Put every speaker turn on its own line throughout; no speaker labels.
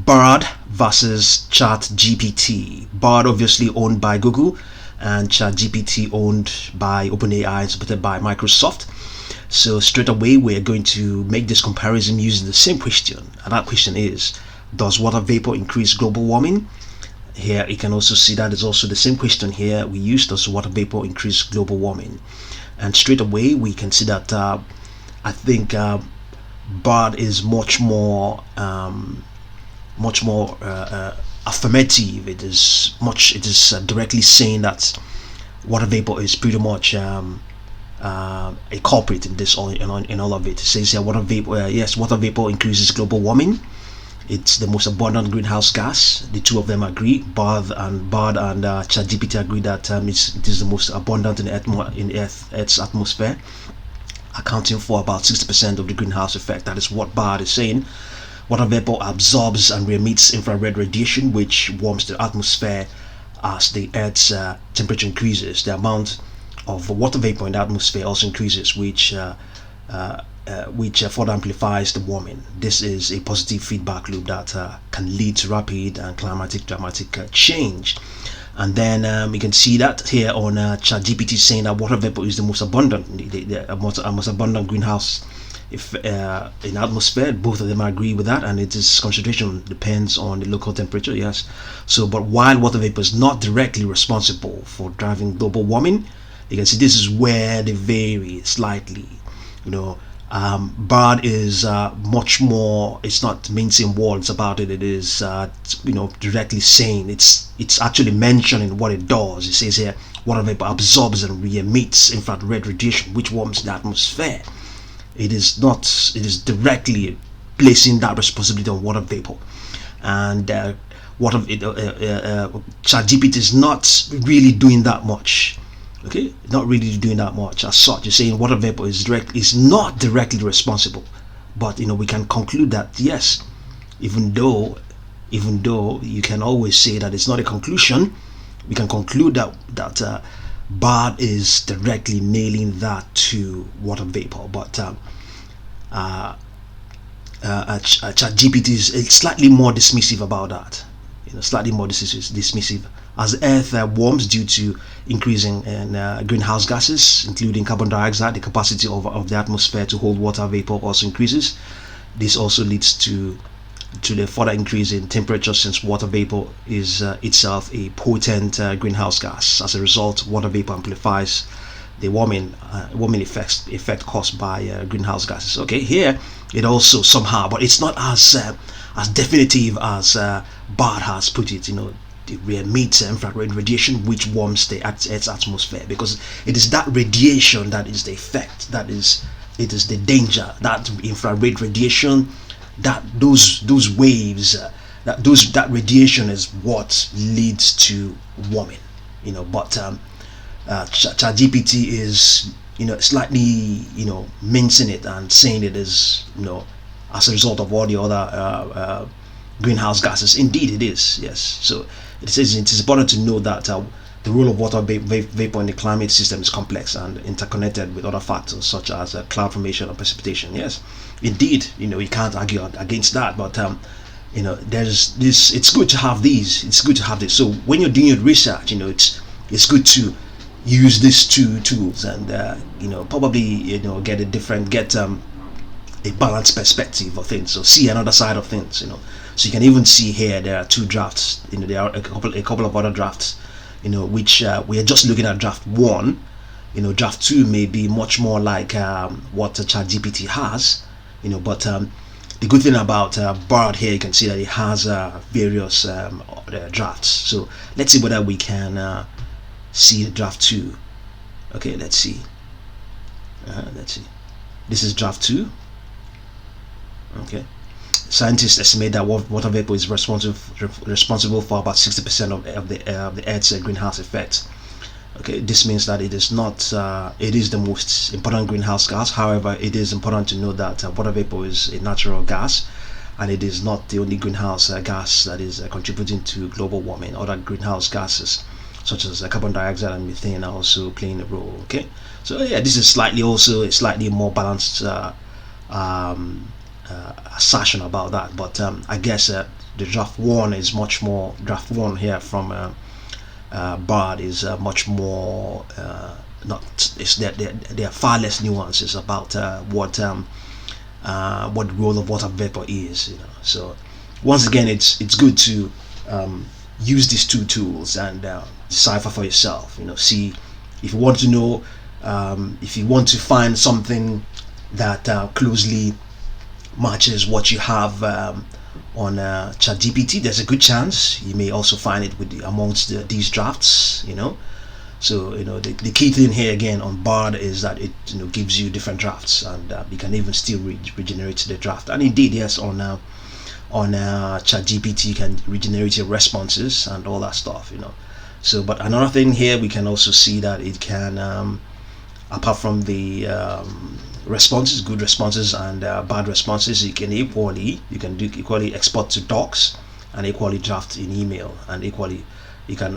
Bard versus ChatGPT. Bard obviously owned by Google, and ChatGPT owned by OpenAI and supported by Microsoft. So straight away we're going to make this comparison using the same question, and that question is, does water vapor increase global warming? Here you can also see that is also the same question here we used. Does water vapor increase global warming? And straight away we can see that I think Bard is much more affirmative. It is directly saying that water vapor is pretty much a culprit in this in all of it. It says here water vapor. Yes, water vapor increases global warming. It's the most abundant greenhouse gas. The two of them agree. Bard and ChatGPT agree that it is the most abundant in Earth's atmosphere, accounting for about 60% of the greenhouse effect. That is what Bard is saying. Water vapor absorbs and re-emits infrared radiation, which warms the atmosphere as the Earth's temperature increases. The amount of water vapor in the atmosphere also increases, which further amplifies the warming. This is a positive feedback loop that can lead to rapid and dramatic change. And then you can see that here on ChatGPT saying that water vapor is the most abundant, most abundant greenhouse in atmosphere. Both of them agree with that, and its concentration depends on the local temperature. Yes. So, but while water vapor is not directly responsible for driving global warming, you can see this is where they vary slightly. Bard is much more. It's not mincing words about it. It is directly saying it's actually mentioning what it does. It says here water vapor absorbs and re-emits infrared radiation, which warms the atmosphere. It is directly placing that responsibility on water vapor, and ChatGPT is not really doing that much. Okay, not really doing that much as such. You're saying water vapor is not directly responsible, but we can conclude that yes, even though you can always say that it's not a conclusion, we can conclude that Bard is directly nailing that to water vapor. But ChatGPT is slightly more dismissive about that. Slightly more dismissive. As Earth warms due to increasing greenhouse gases, including carbon dioxide, the capacity of the atmosphere to hold water vapor also increases. This also leads to the further increase in temperature, since water vapor is itself a potent greenhouse gas. As a result, water vapor amplifies the warming effect caused by greenhouse gases. Okay, here it also somehow, but it's not as definitive as Bard has put it. It re-emits infrared radiation, which warms the Earth's atmosphere, because it is that radiation that is the effect. It is the danger. That infrared radiation, that those waves, that radiation is what leads to warming. But ChatGPT is slightly mincing it and saying it is as a result of all the other greenhouse gases. Indeed it is, yes. So it says it is important to know that the role of water vapor in the climate system is complex and interconnected with other factors such as cloud formation and precipitation. Yes, indeed, you can't argue against that. But there's this. It's good to have these. It's good to have this. So when you're doing your research, it's good to use these two tools and probably get a balanced perspective of things. So see another side of things. So you can even see here there are two drafts. There are a couple of other drafts. Which we are just looking at draft 1. Draft 2 may be much more like what ChatGPT has. But the good thing about Bard here, you can see that it has various drafts. So let's see whether we can see draft 2. Okay, let's see. Let's see. This is draft 2. Okay. Scientists estimate that water vapor is responsible for about 60% of the Earth's greenhouse effect. Okay, this means that it is not. It is the most important greenhouse gas. However, it is important to know that water vapor is a natural gas, and it is not the only greenhouse gas that is contributing to global warming. Other greenhouse gases, such as carbon dioxide and methane, are also playing a role. Okay, so yeah, this is a slightly more balanced assertion about that. But I guess the draft one is much more. Draft one here from Bard is much more. Not it's there are far less nuances about what the role of water vapor is. So once again, it's good to use these two tools and decipher for yourself. See if you want to know, if you want to find something that closely matches what you have on ChatGPT. There's a good chance you may also find it amongst these drafts. So the key thing here again on Bard is that it gives you different drafts, and you can even still regenerate the draft. And indeed, yes, on ChatGPT you can regenerate your responses and all that stuff. So, but another thing here, we can also see that it can, apart from the responses, good responses and bad responses, you can do equally export to docs and equally draft in email, and equally you can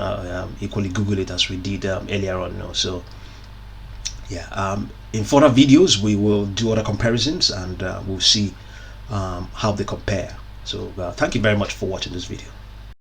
equally Google it as we did earlier on. So yeah, in further videos we will do other comparisons, and we'll see how they compare. So thank you very much for watching this video.